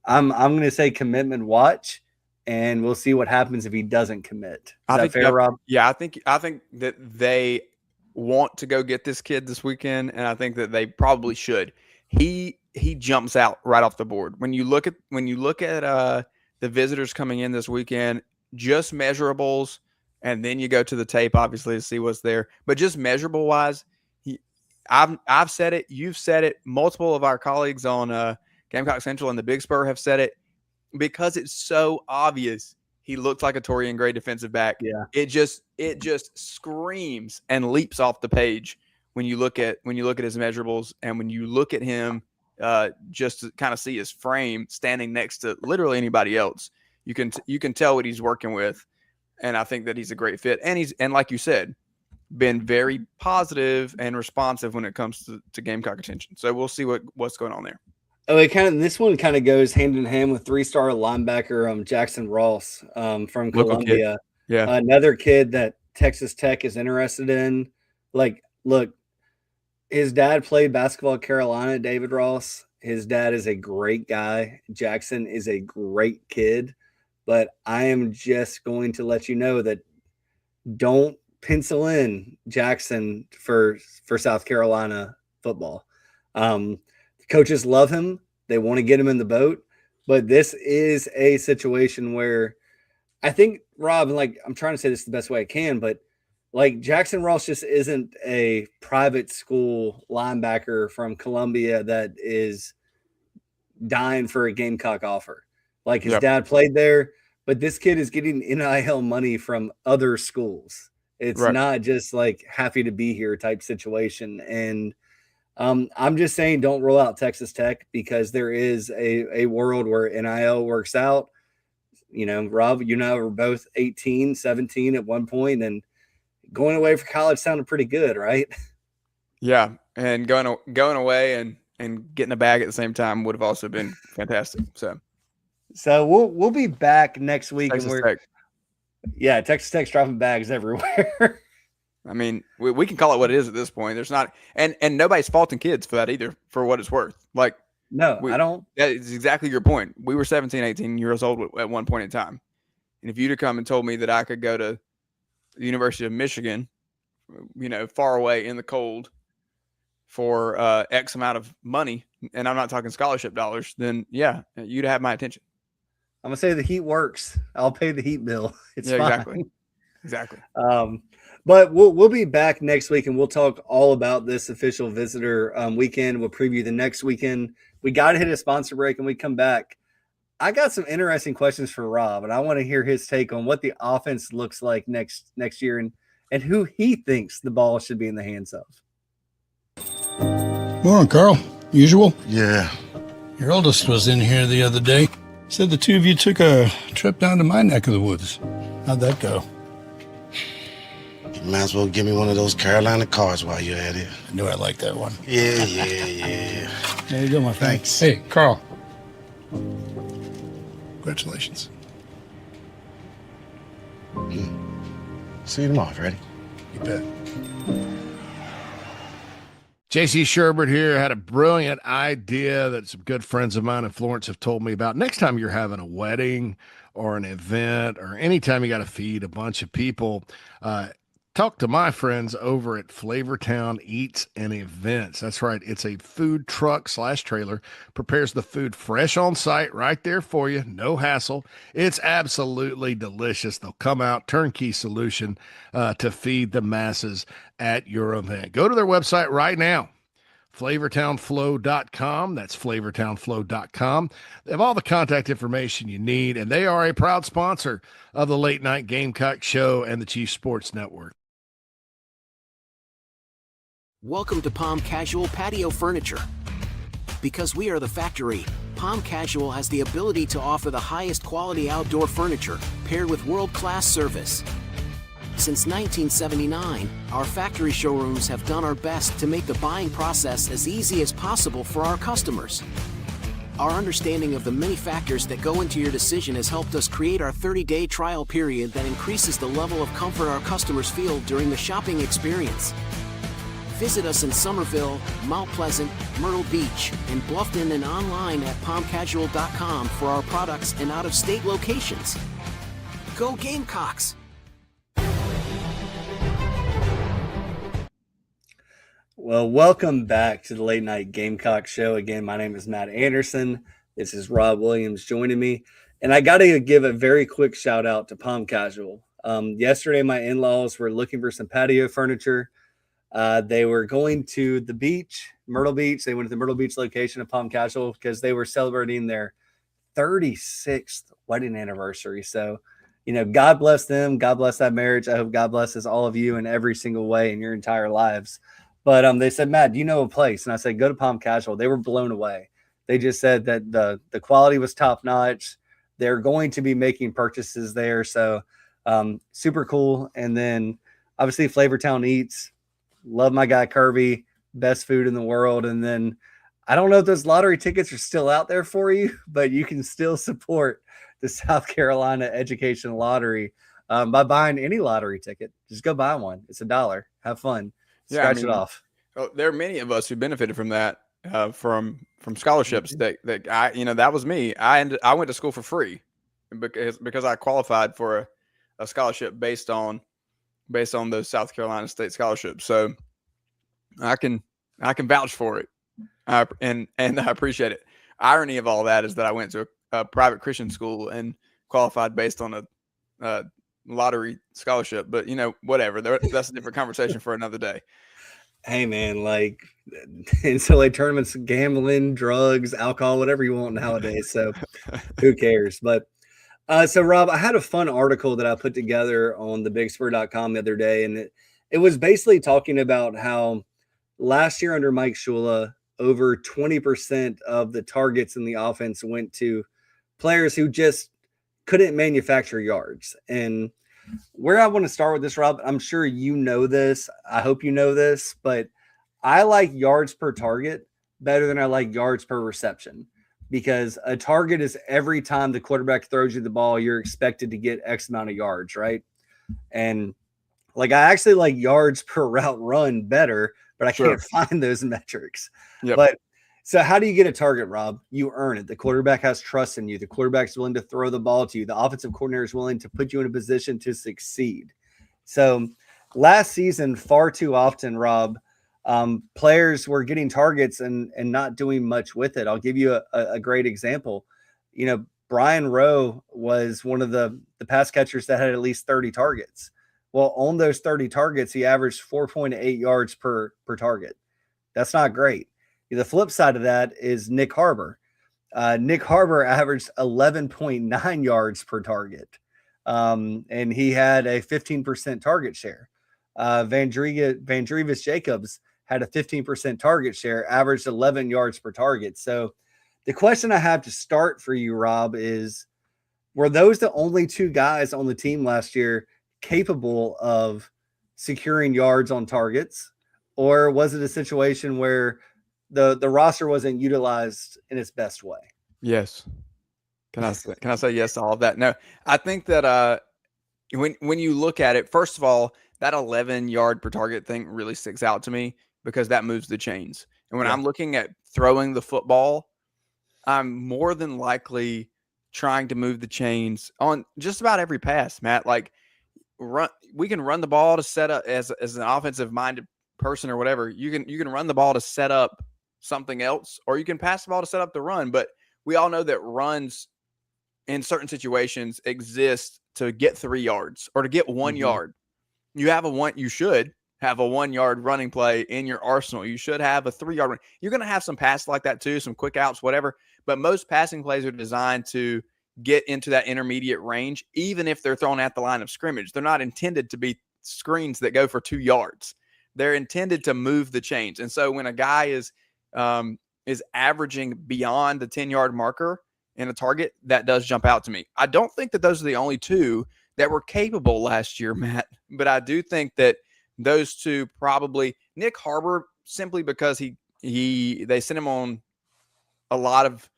I'm going to say commitment watch, and we'll see what happens if he doesn't commit. Is that fair, Rob? Yeah, I think that they want to go get this kid this weekend, and I think that they probably should. He jumps out right off the board. When you look at the visitors coming in this weekend, just measurables, and then you go to the tape, obviously, to see what's there. But just measurable wise, I've said it, you've said it, multiple of our colleagues on Gamecock Central and the Big Spur have said it, because it's so obvious. He looks like a Torian Gray defensive back. Yeah, it just screams and leaps off the page when you look at his measurables, and when you look at him, just to kind of see his frame standing next to literally anybody else. You can tell what he's working with, and I think that he's a great fit. And like you said, been very positive and responsive when it comes to Gamecock attention. So we'll see what's going on there. Oh, this one kind of goes hand in hand with 3-star linebacker Jackson Ross from Columbia. Yeah, another kid that Texas Tech is interested in. Like, look, his dad played basketball at Carolina, David Ross. His dad is a great guy. Jackson is a great kid, but I am just going to let you know that don't pencil in Jackson for South Carolina football. Coaches love him. They want to get him in the boat, but this is a situation where I think Rob, like I'm trying to say this the best way I can, but like Jackson Ross just isn't a private school linebacker from Columbia that is dying for a Gamecock offer. Like his dad played there, but this kid is getting NIL money from other schools. It's not just like happy to be here type situation. And I'm just saying don't roll out Texas Tech because there is a world where NIL works out. You know, Rob, you and I were both 18, 17 at one point, and going away for college sounded pretty good, right? Yeah, and going away and getting a bag at the same time would have also been fantastic. So we'll be back next week, Texas and Tech. Yeah, Texas Tech's dropping bags everywhere. I mean, we can call it what it is at this point. There's not, and nobody's faulting kids for that either, for what it's worth. Like, no, I don't. That is exactly your point. We were 17, 18 years old at one point in time. And if you'd have come and told me that I could go to the University of Michigan, you know, far away in the cold for X amount of money, and I'm not talking scholarship dollars, then yeah, you'd have my attention. I'm gonna say the heat works. I'll pay the heat bill. It's fine. Exactly. But we'll be back next week and we'll talk all about this official visitor weekend. We'll preview the next weekend. We got to hit a sponsor break and we come back. I got some interesting questions for Rob, and I want to hear his take on what the offense looks like next year and who he thinks the ball should be in the hands of. Morning, Carl. Usual? Yeah. Your oldest was in here the other day. Said the two of you took a trip down to my neck of the woods. How'd that go? You might as well give me one of those Carolina cards while you're at it. I knew I liked that one. Yeah. There you go, my friend. Thanks. Hey, Carl. Congratulations. See you tomorrow, Freddie. You bet. JC Sherbert here had a brilliant idea that some good friends of mine in Florence have told me about. Next time you're having a wedding or an event or anytime you got to feed a bunch of people, talk to my friends over at Flavortown Eats and Events. That's right. It's a food truck / trailer, prepares the food fresh on site right there for you. No hassle. It's absolutely delicious. They'll come out, turnkey solution to feed the masses at your event. Go to their website right now. flavortownflow.com. That's flavortownflow.com. They have all the contact information you need, and they are a proud sponsor of the Late Night Gamecock Show and the Chief Sports Network. Welcome to Palm Casual Patio Furniture. Because we are the factory, Palm Casual has the ability to offer the highest quality outdoor furniture paired with world-class service. Since 1979, our factory showrooms have done our best to make the buying process as easy as possible for our customers. Our understanding of the many factors that go into your decision has helped us create our 30-day trial period that increases the level of comfort our customers feel during the shopping experience. Visit us in Somerville, Mount Pleasant, Myrtle Beach, and Bluffton, and online at palmcasual.com for our products and out-of-state locations. Go Gamecocks! Well, welcome back to the Late Night Gamecock Show. Again, my name is Matt Anderson. This is Rob Williams joining me. And I got to give a very quick shout out to Palm Casual. Yesterday, my in-laws were looking for some patio furniture. They were going to the beach, Myrtle Beach. They went to the Myrtle Beach location of Palm Casual because they were celebrating their 36th wedding anniversary. So, you know, God bless them. God bless that marriage. I hope God blesses all of you in every single way in your entire lives. But they said, Matt, do you know a place? And I said, go to Palm Casual. They were blown away. They just said that the quality was top notch. They're going to be making purchases there. So super cool. And then obviously Flavortown Eats. Love my guy Kirby, best food in the world. And then I don't know if those lottery tickets are still out there for you, but you can still support the South Carolina Education Lottery by buying any lottery ticket. Just go buy one. It's $1. Have fun. Scratch it off. There are many of us who benefited from that from scholarships that I, that was me. I went to school for free because I qualified for a scholarship based on those South Carolina State scholarships. So I can vouch for it. And I appreciate it. Irony of all that is that I went to a private Christian school and qualified based on a lottery scholarship, but whatever. That's a different conversation for another day. Hey man, like NCAA tournaments, gambling, drugs, alcohol, whatever you want nowadays. So who cares? But so Rob, I had a fun article that I put together on thebigspur.com the other day, and it was basically talking about how last year under Mike Shula, over 20% of the targets in the offense went to players who just couldn't manufacture yards. And where I want to start with this, Rob, I'm sure you know this. I hope you know this, but I like yards per target better than I like yards per reception, because a target is every time the quarterback throws you the ball, you're expected to get X amount of yards, right? And like, I actually like yards per route run better, but I can't find those metrics. Yep. But so how do you get a target, Rob? You earn it. The quarterback has trust in you. The quarterback's willing to throw the ball to you. The offensive coordinator is willing to put you in a position to succeed. So last season, far too often, Rob, players were getting targets and not doing much with it. I'll give you a great example. Brian Rowe was one of the pass catchers that had at least 30 targets. Well, on those 30 targets, he averaged 4.8 yards per target. That's not great. The flip side of that is Nick Harbor. Nick Harbor averaged 11.9 yards per target, and he had a 15% target share. Vandrevis Jacobs had a 15% target share, averaged 11 yards per target. So the question I have to start for you, Rob, is, were those the only two guys on the team last year capable of securing yards on targets, or was it a situation where the roster wasn't utilized in its best way? Yes. Can I say yes to all of that? No, I think that when you look at it, first of all, that 11 yard per target thing really sticks out to me because that moves the chains. And when I'm looking at throwing the football, I'm more than likely trying to move the chains on just about every pass, Matt. Like, we can run the ball to set up as an offensive minded person or whatever. You can run the ball to set up something else, or you can pass the ball to set up the run. But we all know that runs in certain situations exist to get 3 yards or to get 1 yard. You should have a 1 yard running play in your arsenal. You should have a 3 yard run. You're going to have some passes like that too, some quick outs, whatever. But most passing plays are designed to get into that intermediate range, even if they're thrown at the line of scrimmage. They're not intended to be screens that go for 2 yards. They're intended to move the chains. And so when a guy is averaging beyond the 10-yard marker in a target, that does jump out to me. I don't think that those are the only two that were capable last year, Matt, but I do think that those two probably, Nick Harbor, simply because they sent him on a lot of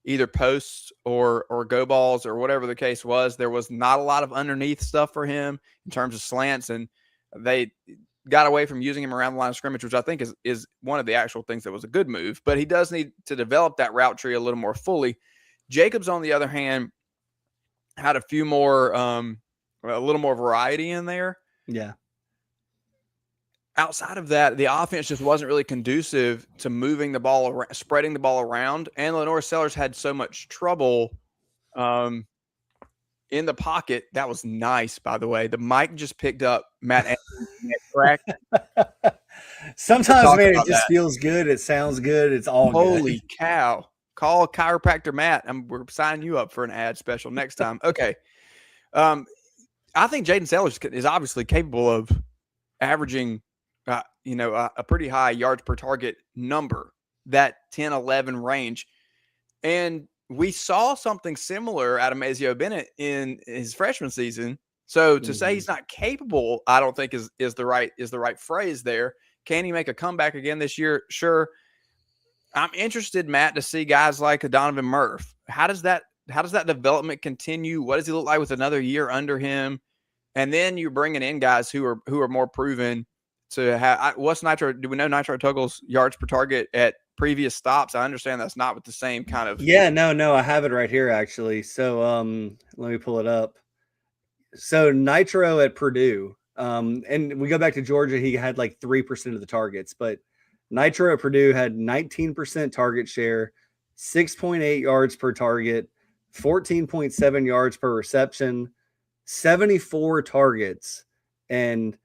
either posts or go balls or whatever the case was. There was not a lot of underneath stuff for him in terms of slants, and they got away from using him around the line of scrimmage, which I think is one of the actual things that was a good move. But he does need to develop that route tree a little more fully. Jacobs, on the other hand, had a few more, a little more variety in there. Yeah. Outside of that, the offense just wasn't really conducive to moving the ball around, spreading the ball around. And Lenore Sellers had so much trouble in the pocket. That was nice, by the way. The mic just picked up Matt crack. Sometimes, man, it just feels good. It sounds good. It's all Holy good. cow. Call chiropractor Matt. We're signing you up for an ad special next time. Okay. I think Jaden Sellers is obviously capable of averaging a pretty high yards per target number, that 10, 11 range. And we saw something similar out of Mazeo Bennett in his freshman season. So to say he's not capable, I don't think is the right phrase there. Can he make a comeback again this year? Sure. I'm interested, Matt, to see guys like Donovan Murph. How does that development continue? What does he look like with another year under him? And then you're bringing in guys who are more proven to have. What's Nitro? Do we know Nitro Tuggle's yards per target at previous stops. I understand that's not with the same kind of. Yeah, no, I have it right here actually. So let me pull it up. So Nitro at Purdue, and we go back to Georgia, he had like 3% of the targets, but Nitro at Purdue had 19% target share, 6.8 yards per target, 14.7 yards per reception, 74 targets, and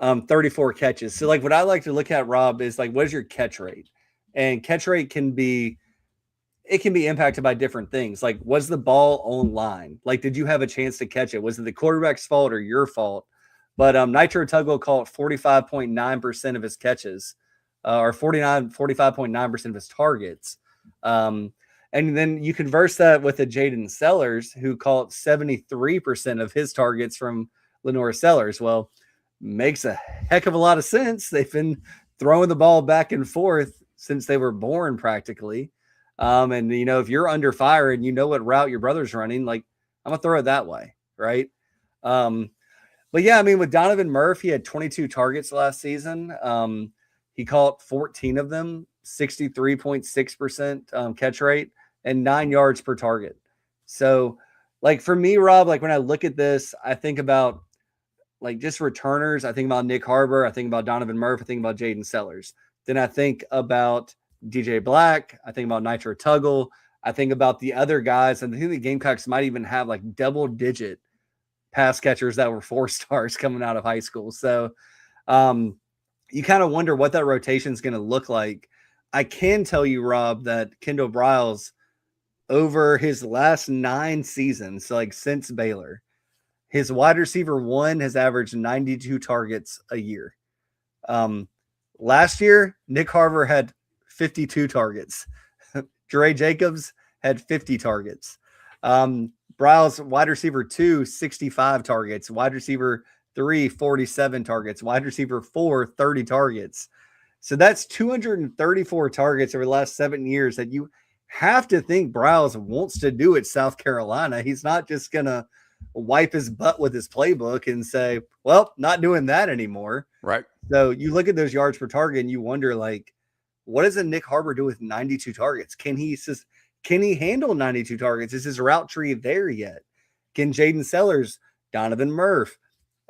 34 catches. So like what I like to look at, Rob, is like what is your catch rate? And catch rate can be impacted by different things. Like, was the ball on line? Like, did you have a chance to catch it? Was it the quarterback's fault or your fault? But Nitro Tugwell caught 45.9% of his catches, or 45.9% of his targets. And then you converse that with a Jaden Sellers, who caught 73% of his targets from Lenore Sellers. Well, makes a heck of a lot of sense. They've been throwing the ball back and forth since they were born practically. And you know, if you're under fire and you know what route your brother's running, like I'm gonna throw it that way, right? But yeah, I mean, with Donovan Murphy, he had 22 targets last season. He caught 14 of them, 63.6% catch rate, and 9 yards per target. So, like for me, Rob, like when I look at this, I think about like just returners. I think about Nick Harbor. I think about Donovan Murphy. I think about Jaden Sellers. Then I think about DJ Black. I think about Nitro Tuggle. I think about the other guys. And I think the Gamecocks might even have like double-digit pass catchers that were 4-stars coming out of high school. So you kind of wonder what that rotation is going to look like. I can tell you, Rob, that Kendall Briles, over his last 9 seasons, so like since Baylor, his wide receiver 1 has averaged 92 targets a year. Last year, Nick Harver had 52 targets. Dre Jacobs had 50 targets. Briles, wide receiver 2, 65 targets. Wide receiver 3, 47 targets. Wide receiver 4, 30 targets. So that's 234 targets over the last 7 years that you have to think Briles wants to do at South Carolina. He's not just going to wipe his butt with his playbook and say, well, not doing that anymore. Right. So you look at those yards per target and you wonder, like, what does a Nick Harbor do with 92 targets? Can he handle 92 targets? Is his route tree there yet? Can Jaden Sellers, Donovan Murph,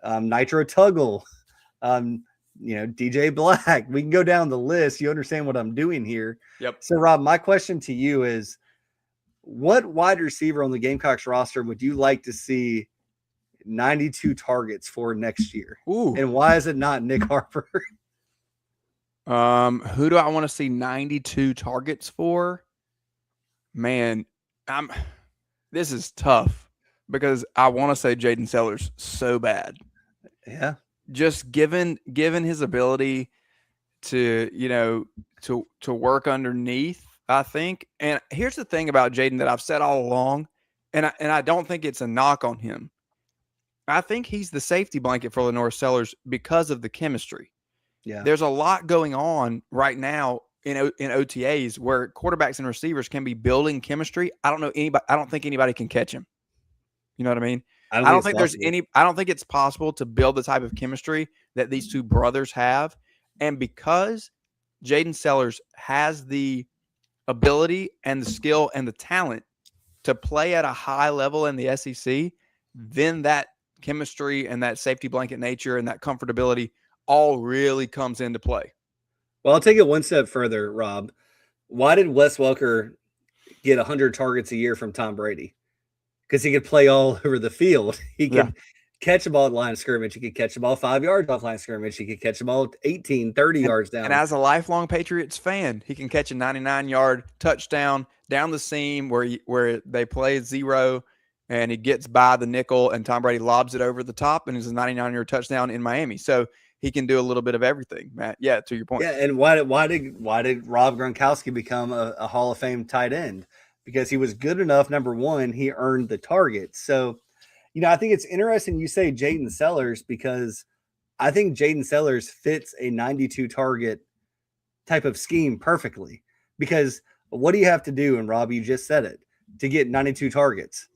Nitro Tuggle, DJ Black, we can go down the list. You understand what I'm doing here. Yep. So Rob, my question to you is, what wide receiver on the Gamecocks roster would you like to see 92 targets for next year? Ooh. And why is it not Nick Harper? Who do I want to see 92 targets for? Man, this is tough because I want to say Jaden Sellers so bad. Yeah. Just given his ability to, to work underneath, I think. And here's the thing about Jaden that I've said all along, and I don't think it's a knock on him. I think he's the safety blanket for Lenore Sellers because of the chemistry. Yeah. There's a lot going on right now in OTAs where quarterbacks and receivers can be building chemistry. I don't think anybody can catch him. You know what I mean? I don't think it's possible to build the type of chemistry that these two brothers have. And because Jaden Sellers has the ability and the skill and the talent to play at a high level in the SEC, then that chemistry and that safety blanket nature and that comfortability all really comes into play. Well, I'll take it one step further, Rob. Why did Wes Welker get 100 targets a year from Tom Brady? Because he could play all over the field. He could catch a ball at line of scrimmage. He could catch the ball 5 yards off line of scrimmage. He could catch the ball 18, 30 yards down. And as a lifelong Patriots fan, he can catch a 99-yard touchdown down the seam where they play 0 and he gets by the nickel and Tom Brady lobs it over the top and it's a 99-yard touchdown in Miami. So he can do a little bit of everything, Matt. Yeah, to your point. Yeah, and why did Rob Gronkowski become a Hall of Fame tight end? Because he was good enough. Number one, he earned the target. So, I think it's interesting you say Jaden Sellers because I think Jaden Sellers fits a 92 target type of scheme perfectly. Because what do you have to do? And Rob, you just said it, to get 92 targets.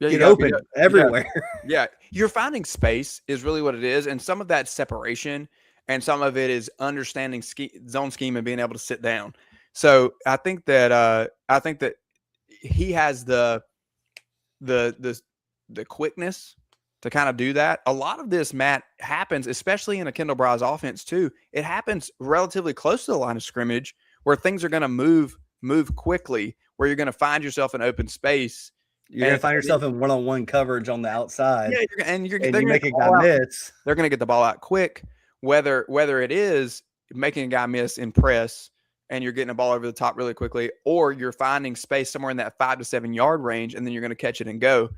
Yeah, get open everywhere. Yeah, you're finding space is really what it is, and some of that separation and some of it is understanding zone scheme and being able to sit down. So I think that he has the quickness to kind of do that. A lot of this, Matt, happens, especially in a Kendall Browse offense too. It happens relatively close to the line of scrimmage where things are going to move quickly, where you're going to find yourself in open space. You're going to find yourself in one-on-one coverage on the outside. Yeah, and you make a guy miss. They're going to get the ball out quick, whether it is making a guy miss in press and you're getting a ball over the top really quickly, or you're finding space somewhere in that 5 to 7 yard range, and then you're going to catch it and go.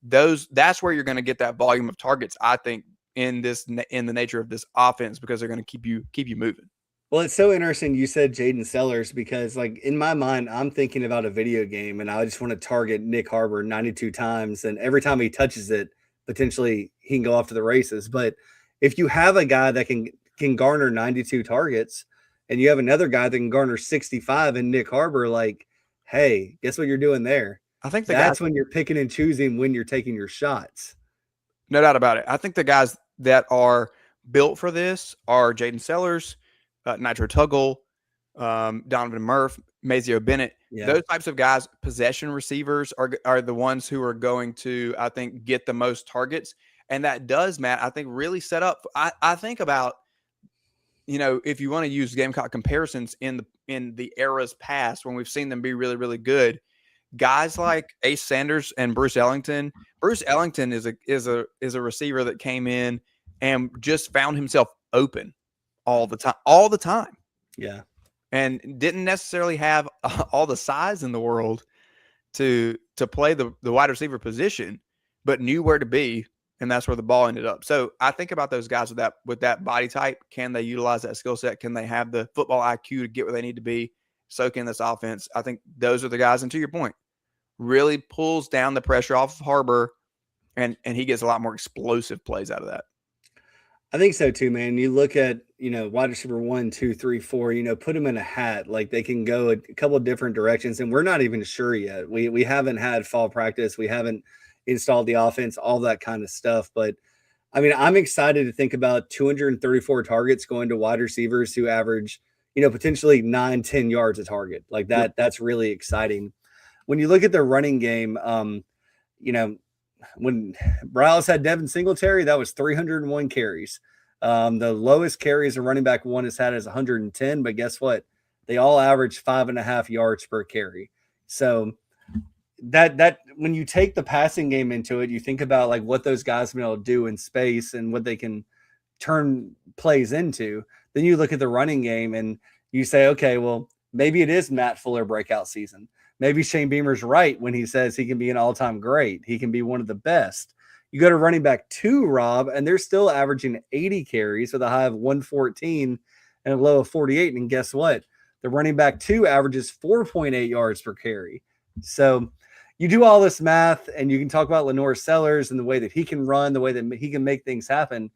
That's where you're going to get that volume of targets, I think, in the nature of this offense, because they're going to keep you moving. Well, it's so interesting you said Jaden Sellers, because like in my mind, I'm thinking about a video game and I just want to target Nick Harbor 92 times. And every time he touches it, potentially he can go off to the races. But if you have a guy that can garner 92 targets and you have another guy that can garner 65 in Nick Harbor, like, hey, guess what you're doing there? I think that's when you're picking and choosing when you're taking your shots. No doubt about it. I think the guys that are built for this are Jaden Sellers, Nitro Tuggle, Donovan Murph, Mazio Bennett. Yeah. Those types of guys, possession receivers, are the ones who are going to, I think, get the most targets. And that does, Matt, I think, really set up. I think about, if you want to use Gamecock comparisons in the eras past when we've seen them be really, really good, guys like Ace Sanders and Bruce Ellington. Bruce Ellington is a receiver that came in and just found himself open all the time. Yeah. And didn't necessarily have all the size in the world to play the wide receiver position, but knew where to be, and that's where the ball ended up. So I think about those guys with that body type. Can they utilize that skill set? Can they have the football IQ to get where they need to be, soak in this offense? I think those are the guys, and to your point, really pulls down the pressure off of Harbor, and he gets a lot more explosive plays out of that. I think so too, man. You look at, wide receiver 1, 2, 3, 4, put them in a hat. Like they can go a couple of different directions, and we're not even sure yet. We haven't had fall practice. We haven't installed the offense, all that kind of stuff. But I mean, I'm excited to think about 234 targets going to wide receivers who average, potentially 9-10 yards a target. Like that, that's really exciting. When you look at the running game, when Browse had Devin Singletary, that was 301 carries. The lowest carries a running back one has had is 110, but guess what? They all average 5.5 yards per carry. So that when you take the passing game into it, you think about like what those guys have been able to do in space and what they can turn plays into. Then you look at the running game and you say, okay, well, maybe it is Matt Fuller breakout season. Maybe Shane Beamer's right when he says he can be an all-time great. He can be one of the best. You go to running back 2, Rob, and they're still averaging 80 carries with a high of 114 and a low of 48. And guess what? The running back 2 averages 4.8 yards per carry. So you do all this math, and you can talk about Lenore Sellers and the way that he can run, the way that he can make things happen,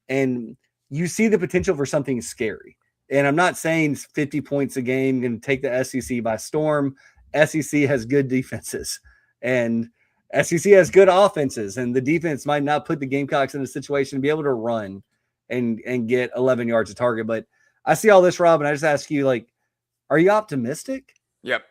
and you see the potential for something scary. And I'm not saying 50 points a game going to take the SEC by storm. SEC has good defenses, and SEC has good offenses, and the defense might not put the Gamecocks in a situation to be able to run and get 11 yards a target. But I see all this, Rob, and I just ask you, like, are you optimistic? Yep.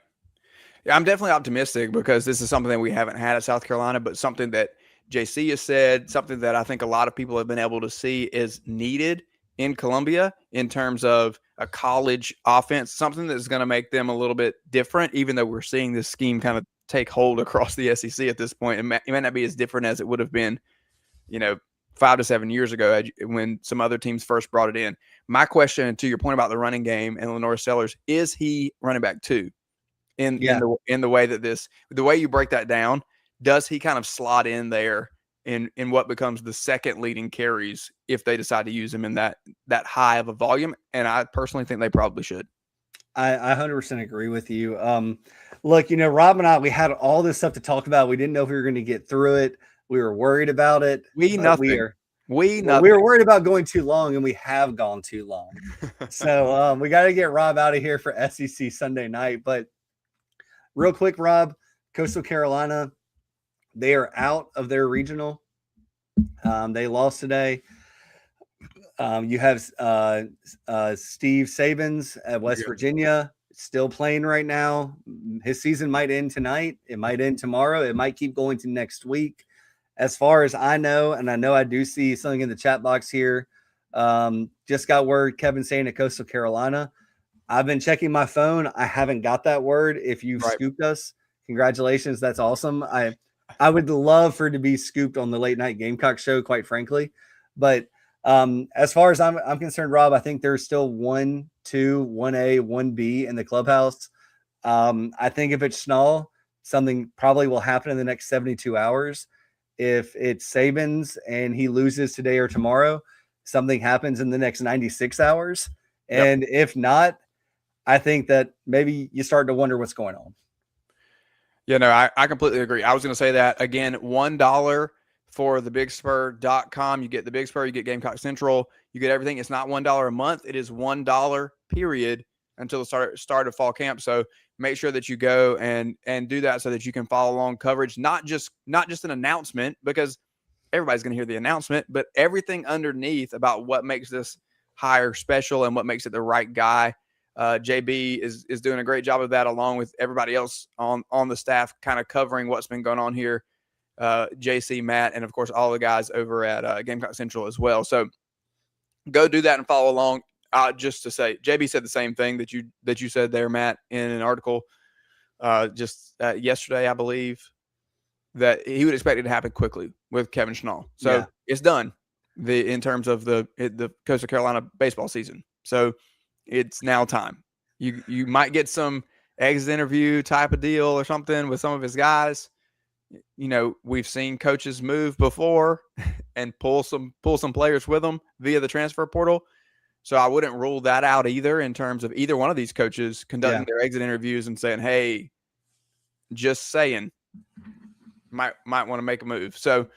Yeah, I'm definitely optimistic because this is something that we haven't had at South Carolina, but something that JC has said, something that I think a lot of people have been able to see is needed in Columbia in terms of a college offense, something that's going to make them a little bit different, even though we're seeing this scheme kind of take hold across the SEC at this point. It might not be as different as it would have been, 5 to 7 years ago when some other teams first brought it in. My question, to your point about the running game and Lenore Sellers, is he running back 2 in the way that the way you break that down? Does he kind of slot in there in what becomes the second leading carries if they decide to use him in that high of a volume? And I personally think they probably should. I 100% agree with you. Look, Rob and I, we had all this stuff to talk about. We didn't know if we were going to get through it. We were worried about it. We were worried about going too long, and we have gone too long. So we got to get Rob out of here for SEC Sunday night. But real quick, Rob, Coastal Carolina, they are out of their regional. They lost today. You have Steve Sabins at West Virginia still playing right now. His season might end tonight. It might end tomorrow. It might keep going to next week. As far as I know, and I know I do see something in the chat box here, just got word Kevin saying at Coastal Carolina. I've been checking my phone. I haven't got that word. If you've scooped us, congratulations. That's awesome. I would love for it to be scooped on the late night Gamecock show, quite frankly. But as far as I'm concerned, Rob, I think there's still 1, 2, 1A, 1B in the clubhouse. I think if it's Schnall, something probably will happen in the next 72 hours. If it's Sabins and he loses today or tomorrow, something happens in the next 96 hours. And if not, I think that maybe you start to wonder what's going on. Yeah, no, I completely agree. I was going to say that again, $1 for the bigspur.com. You get the Big Spur, you get Gamecock Central, you get everything. It's not $1 a month. It is $1 period until the start of fall camp. So make sure that you go and do that so that you can follow along coverage, not just an announcement, because everybody's going to hear the announcement, but everything underneath about what makes this hire special and what makes it the right guy. JB is doing a great job of that, along with everybody else on the staff, kind of covering what's been going on here. JC, Matt, and of course all the guys over at Gamecock Central as well. So go do that and follow along. Just to say, JB said the same thing that you said there, Matt, in an article yesterday, I believe, that he would expect it to happen quickly with Kevin Schnall. So it's done in terms of the Coastal Carolina baseball season. So it's now time. You might get some exit interview type of deal or something with some of his guys. You know, we've seen coaches move before and pull some players with them via the transfer portal. So I wouldn't rule that out either in terms of either one of these coaches conducting their exit interviews and saying, hey, just saying, might want to make a move. So,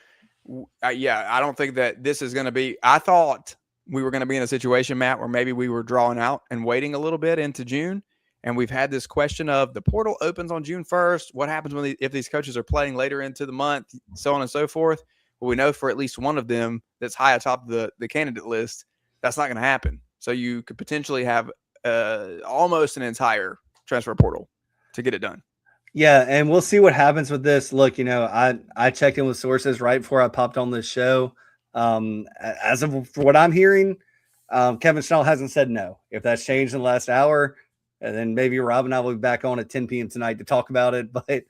I don't think that this is going to be – I thought we were going to be in a situation, Matt, where maybe we were drawing out and waiting a little bit into June. And we've had this question of the portal opens on June 1st. What happens if these coaches are playing later into the month, so on and so forth? Well, we know for at least one of them that's high atop the candidate list, that's not going to happen. So you could potentially have almost an entire transfer portal to get it done. Yeah, and we'll see what happens with this. Look, I checked in with sources right before I popped on this show. As of for what I'm hearing, Kevin Schnall hasn't said no. If that's changed in the last hour, and then maybe Rob and I will be back on at 10 p.m. tonight to talk about it. But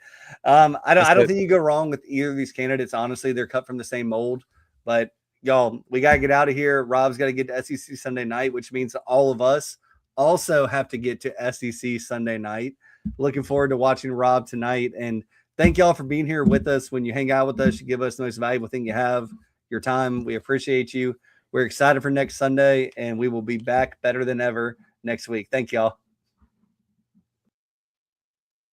I don't think you go wrong with either of these candidates. Honestly, they're cut from the same mold. But y'all, we got to get out of here. Rob's got to get to SEC Sunday night, which means all of us also have to get to SEC Sunday night. Looking forward to watching Rob tonight. And thank y'all for being here with us. When you hang out with us, you give us the most valuable thing you have, your time. We appreciate you. We're excited for next Sunday, and we will be back better than ever next week. Thank y'all.